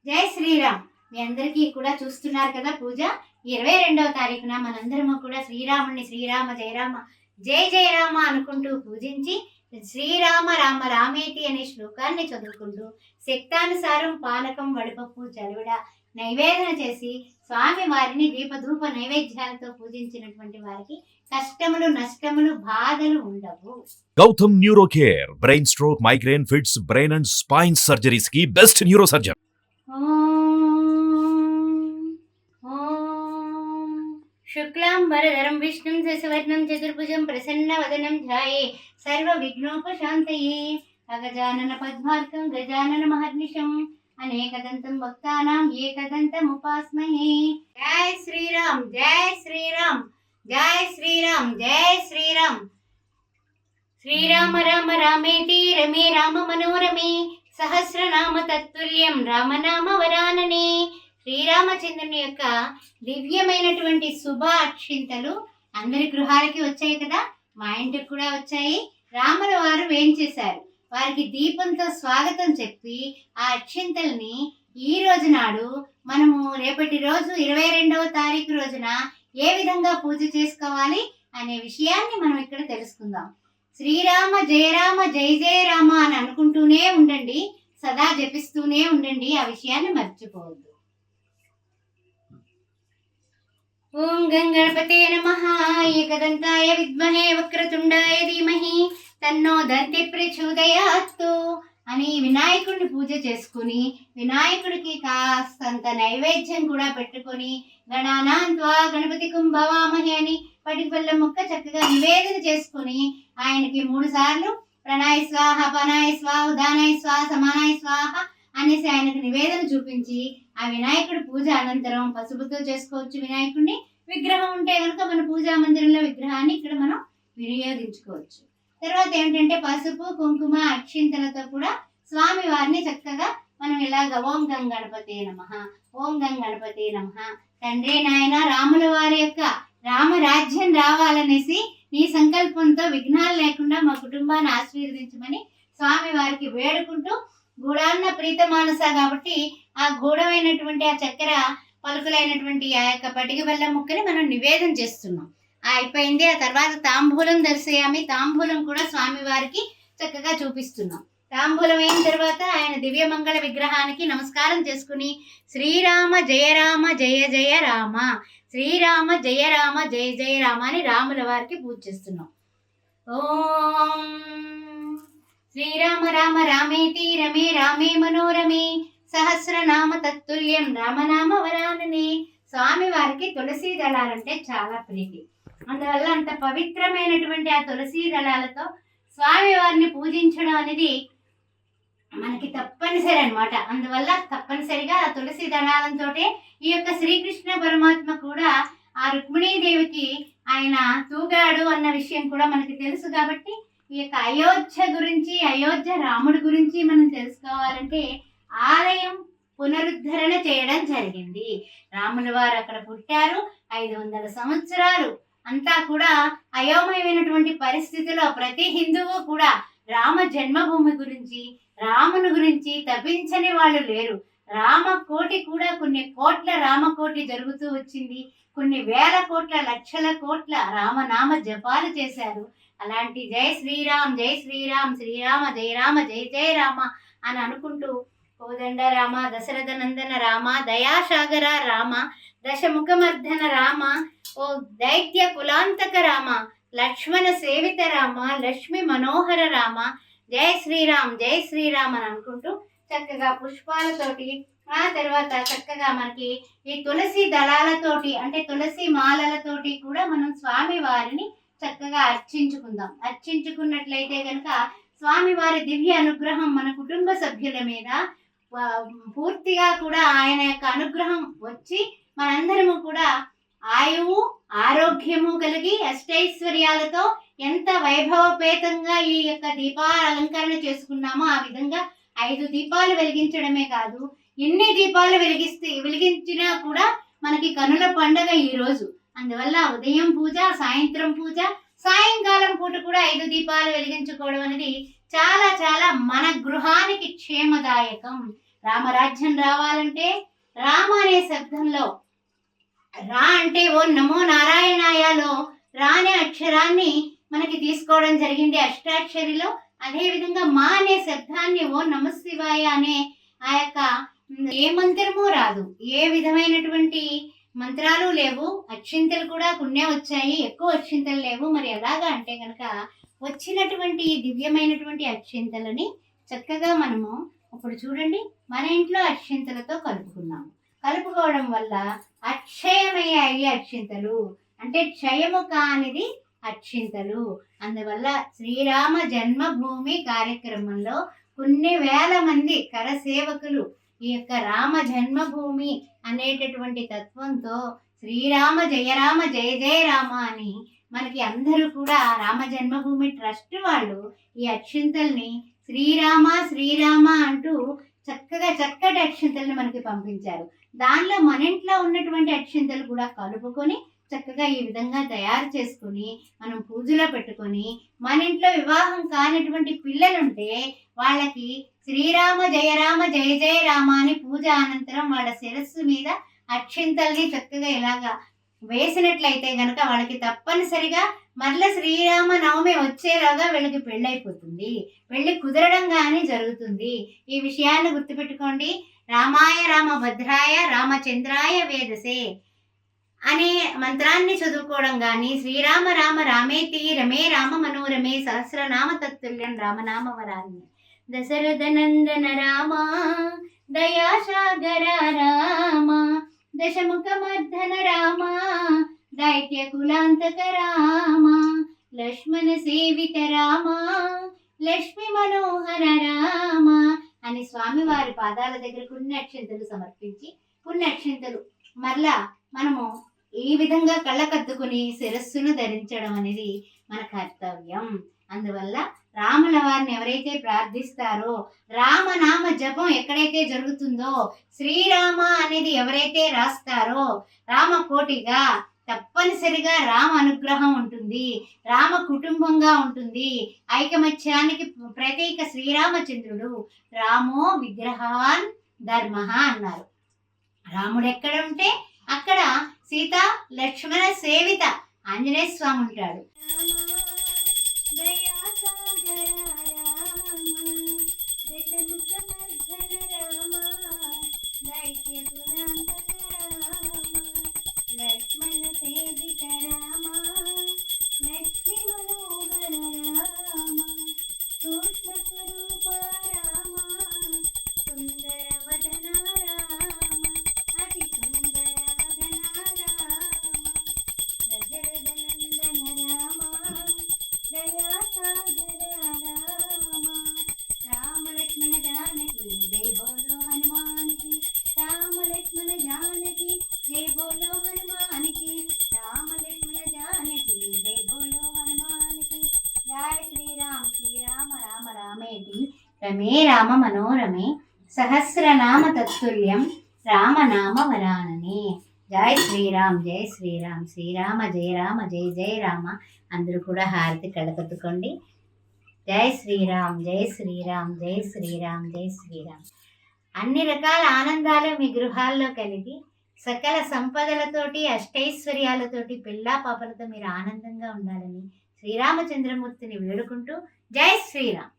జై శ్రీరామ్. మీ అందరికీ కూడా చూస్తున్నారు కదా పూజ. 22వ తారీఖున మనందరము కూడా శ్రీరాముణ్ణి శ్రీరామ జయరామ జయ జయరామ అనుకుంటూ పూజించి శ్రీరామ రామ రామేతి అనే శ్లోకాన్ని చదువుకుంటూ శక్తానుసారం పానకం వడపప్పు చలివిడ నైవేదన చేసి స్వామి వారిని దీపధూప నైవేద్యాలతో పూజించినటువంటి వారికి కష్టములు నష్టములు బాధలు ఉండవు. Gautam neuro care brain stroke migraine fits brain and spine surgeries కి బెస్ట్ న్యూరో సర్జన్. శుక్లాంబరధరం విష్ణుం శశివర్ణం చతుర్భుజం ప్రసన్నవదనం ధ్యాయే సర్వవిఘ్నోపశాంతయే అగజానన పద్మార్కం గజానన మహర్నిశం అనేకదంతం భక్తానాం ఏకదంతం ఉపాస్మహే. జై శ్రీరామ్ జై శ్రీరామ్ జై శ్రీరామ్ జై శ్రీరామ్. శ్రీరామ రామ రామేతి రమే రామ మనోరమే సహస్రనామ తత్తుల్యం రామనామ వరాననే. శ్రీరామచంద్రుని యొక్క దివ్యమైనటువంటి శుభ అక్షింతలు అందరి గృహాలకి వచ్చాయి కదా, మా ఇంటికి కూడా వచ్చాయి. రాముల వారు వేంచేశారు. వారికి దీపంతో స్వాగతం చెప్పి ఆ అక్షింతల్ని ఈ రోజు నాడు మనము రేపటి రోజు 22వ తారీఖు రోజున ఏ విధంగా పూజ చేసుకోవాలి అనే విషయాన్ని మనం ఇక్కడ తెలుసుకుందాం. శ్రీరామ జయరామ జయ జయ రామ అని అనుకుంటూనే ఉండండి, సదా జపిస్తూనే ఉండండి, ఆ విషయాన్ని మర్చిపోవద్దు. ఓం గంగణపతే నమః. ఏకదంతాయ విద్మహే వక్రతుండాయ ధీమహి తన్నో దంతి ప్రచోదయాత్ అని వినాయకుడిని పూజ చేసుకుని వినాయకుడికి కాస్తంత నైవేద్యం కూడా పెట్టుకొని గణానాన్త్వా గణపతి కుంభవామహి అని పటికి బెల్లం ముక్క చక్కగా నివేదన చేసుకుని ఆయనకి 3 సార్లు ప్రణాయ స్వాహ పనాయ స్వాహ ఉదానాయ స్వాహ సమానాయ స్వాహ అనేసి ఆయనకు నివేదన చూపించి ఆ వినాయకుడి పూజ అనంతరం పసుపుతో చేసుకోవచ్చు. వినాయకుడిని విగ్రహం ఉంటే కనుక మన పూజా మందిరంలో విగ్రహాన్ని ఇక్కడ మనం వినియోగించుకోవచ్చు. తర్వాత ఏంటంటే పసుపు కుంకుమ అక్షింతలతో కూడా స్వామి వారిని చక్కగా మనం ఇలాగ ఓం గంగణపతే నమః ఓం గంగణపతే నమః. తండ్రి నాయన రాముల వారి యొక్క రామరాజ్యం రావాలనేసి నీ సంకల్పంతో విఘ్నాలు లేకుండా మా కుటుంబాన్ని ఆశీర్వదించమని స్వామి వారికి వేడుకుంటూ గూఢాన్న ప్రీత మానస కాబట్టి ఆ గూఢమైనటువంటి ఆ చక్కెర పలుకులైనటువంటి ఆ యొక్క పటిక బెల్లం ముక్కని మనం నివేదన చేస్తున్నాం. అయిపోయింది. ఆ తర్వాత తాంబూలం దర్శయామి. తాంబూలం కూడా స్వామి వారికి చక్కగా చూపిస్తున్నాం. తాంబూలం అయిన తర్వాత ఆయన దివ్యమంగళ విగ్రహానికి నమస్కారం చేసుకుని శ్రీరామ జయ రామ జయ జయ రామ శ్రీరామ జయ రామ జయ జయ రామ అని రాముల వారికి పూజ చేస్తున్నాం. ఓం శ్రీరామ రామ రామేతి రమే రామే మనోరమే సహస్రనామ తత్తుల్యం రామనామ వరాననే. స్వామి వారికి తులసి దళాలంటే చాలా ప్రీతి. అందువల్ల అంత పవిత్రమైనటువంటి ఆ తులసి దళాలతో స్వామి వారిని పూజించడం అనేది మనకి తప్పనిసరి అనమాట. అందువల్ల తప్పనిసరిగా ఆ తులసి దళాలంతో ఈ యొక్క శ్రీకృష్ణ పరమాత్మ కూడా ఆ రుక్మిణీదేవికి ఆయన తూగాడు అన్న విషయం కూడా మనకి తెలుసు. కాబట్టి ఈ యొక్క అయోధ్య గురించి, అయోధ్య రాముడి గురించి మనం తెలుసుకోవాలంటే ఆలయం పునరుద్ధరణ చేయడం జరిగింది. రాముల వారు అక్కడ పుట్టారు. 500 సంవత్సరాలు అంతా కూడా అయోమయమైనటువంటి పరిస్థితిలో ప్రతి హిందువు కూడా రామ జన్మభూమి గురించి, రాముని గురించి తపించని వాళ్ళు లేరు. రామకోటి కూడా కొన్ని కోట్ల రామకోటి జరుగుతూ వచ్చింది. కొన్ని వేల కోట్ల లక్షల కోట్ల రామనామ జపాలు చేశారు. అలాంటి జై శ్రీరామ్ జై శ్రీరామ్ శ్రీరామ జయ రామ జయ జయ రామ అని అనుకుంటూ కోదండ రామ దశరథ నందన రామ దయాసాగర రామ దశముఖమర్ధన రామ ఓ దైత్య కులాంతక రామ లక్ష్మణ సేవిత రామ లక్ష్మి మనోహర రామ జై శ్రీరామ్ జై శ్రీరామ్ అని అనుకుంటూ చక్కగా పుష్పాలతోటి ఆ తర్వాత చక్కగా మనకి ఈ తులసి దళాలతోటి అంటే తులసి మాలలతోటి కూడా మనం స్వామి వారిని చక్కగా అర్చించుకుందాం. అర్చించుకున్నట్లయితే కనుక స్వామి వారి దివ్య అనుగ్రహం మన కుటుంబ సభ్యుల మీద పూర్తిగా కూడా ఆయన యొక్క అనుగ్రహం వచ్చి మనందరము కూడా ఆయువు ఆరోగ్యము కలిగి అష్టైశ్వర్యాలతో ఎంత వైభవపేతంగా ఈ యొక్క దీపాల అలంకరణ చేసుకున్నామో ఆ విధంగా 5 దీపాలు వెలిగించడమే కాదు, ఎన్ని దీపాలు వెలిగించినా కూడా మనకి కనుల పండగ ఈ రోజు. అందువల్ల ఉదయం పూజ, సాయంత్రం పూజ, సాయంకాలం పూట కూడా 5 దీపాలు వెలిగించుకోవడం అనేది చాలా చాలా మన గృహానికి క్షేమదాయకం. రామరాజ్యం రావాలంటే రామ అనే శబ్దంలో రా అంటే ఓ నమో నారాయణాయలో రా అనే అక్షరాన్ని మనకి తీసుకోవడం జరిగింది అష్టాక్షరిలో. అదే విధంగా మా అనే శబ్దాన్ని ఓ నమ శివాయ అనే ఆ యొక్క ఏ మంత్రము రాదు, ఏ విధమైనటువంటి మంత్రాలు లేవు. అక్షింతలు కూడా కొన్నే వచ్చాయి, ఎక్కువ అక్షింతలు లేవు. మరి ఎలాగా అంటే కనుక వచ్చినటువంటి దివ్యమైనటువంటి అక్షింతలని చక్కగా మనము ఇప్పుడు చూడండి మన ఇంట్లో అక్షింతలతో కలుపుకున్నాము. కలుపుకోవడం వల్ల అక్షయమయ్యాయి అక్షింతలు, అంటే క్షయము కానిది అక్షింతలు. అందువల్ల శ్రీరామ జన్మభూమి కార్యక్రమంలో కొన్ని వేల మంది కరసేవకులు ఈ యొక్క రామ జన్మభూమి అనేటటువంటి తత్వంతో శ్రీరామ జయరామ జయ జయ రామ అని మనకి అందరూ కూడా రామ జన్మభూమి ట్రస్ట్ వాళ్ళు ఈ అక్షింతల్ని శ్రీరామ శ్రీరామ అంటూ చక్కగా చక్కటి అక్షింతల్ని మనకి పంపించారు. దానిలో మన ఇంట్లో ఉన్నటువంటి అక్షింతలు కూడా కలుపుకొని చక్కగా ఈ విధంగా తయారు చేసుకొని మనం పూజలో పెట్టుకొని మన ఇంట్లో వివాహం కానిటువంటి పిల్లలుంటే వాళ్ళకి శ్రీరామ జయరామ జయ జయ రామ అని పూజ అనంతరం వాళ్ళ శిరస్సు మీద అక్షింతల్ని చక్కగా ఇలాగా వేసినట్లయితే గనక వాళ్ళకి తప్పనిసరిగా మరల శ్రీరామ నవమి వచ్చేలాగా వీళ్ళకి పెళ్ళైపోతుంది, పెళ్లి కుదరడం కానీ జరుగుతుంది. ఈ విషయాన్ని గుర్తుపెట్టుకోండి. రామాయ రామభద్రాయ రామచంద్రాయ వేదసే అనే మంత్రాన్ని చదువుకోవడం కానీ శ్రీరామ రామ రామేతి రమే రామ మనోరమే సహస్రనామ తత్తుల్యం రామనామ వరాన్ని దశరథ నందన రామ దయాసాగర రామ దశముఖమర్ధన రామ దైత్య కులాంతక రామ లక్ష్మణ సేవిత రామ లక్ష్మి మనోహర రామ అని స్వామివారి పాదాల దగ్గర పుణ్యాక్షంతలు సమర్పించి పుణ్యాక్షంతలు మరలా మనము ఈ విధంగా కళ్ళకద్దుకుని శిరస్సును ధరించడం అనేది మన కర్తవ్యం. అందువల్ల రాముల వారిని ఎవరైతే ప్రార్థిస్తారో, రామనామ జపం ఎక్కడైతే జరుగుతుందో, శ్రీరామ అనేది ఎవరైతే రాస్తారో రామకోటిగా తప్పనిసరిగా రామ అనుగ్రహం ఉంటుంది, రామ కుటుంబంగా ఉంటుంది. ఐకమత్యానికి ప్రతీక శ్రీరామచంద్రుడు రామో విగ్రహాన్ ధర్మ అన్నారు. రాముడు ఎక్కడ ఉంటే అక్కడ సీత లక్ష్మణ సేవిత ఆంజనేయ స్వామి ఉంటాడు. లక్ష్మణ సేవిత రామ లక్ష్మీ మనోహర రామ సూక్ష్మ స్వరూప రామ సుందర వదన రామ అతి సుందర వదన రామ దశరథ నందన రామ దయాసాగర రామ రామ లక్ష్మణ జానకి జై బోలో హనుమానికి రామ లక్ష్మణ జానకి జై బోలో హనుమానికి రామ లక్ష్మణ జానకి జై బోలో హనుమానికి జై శ్రీరామ్ శ్రీరామ రామ రామేతి రమే రామ మనోరమే సహస్రనామ తత్తుల్యం రామనామ వరాననే. జై శ్రీరామ్ జై శ్రీరామ్ శ్రీరామ జయ రామ జయ జయ రామ. అందరూ కూడా హారతి కళ్ళకత్తుకోండి. జై శ్రీరామ్ జై శ్రీరామ్ జై శ్రీరామ్ జై శ్రీరామ్. అన్ని రకాల ఆనందాలు మీ గృహాల్లో కలిగి సకల సంపదలతోటి అష్టైశ్వర్యాలతోటి పిల్లా పాపలతో మీరు ఆనందంగా ఉండాలని శ్రీరామచంద్రమూర్తిని వేడుకుంటూ జై శ్రీరామ్.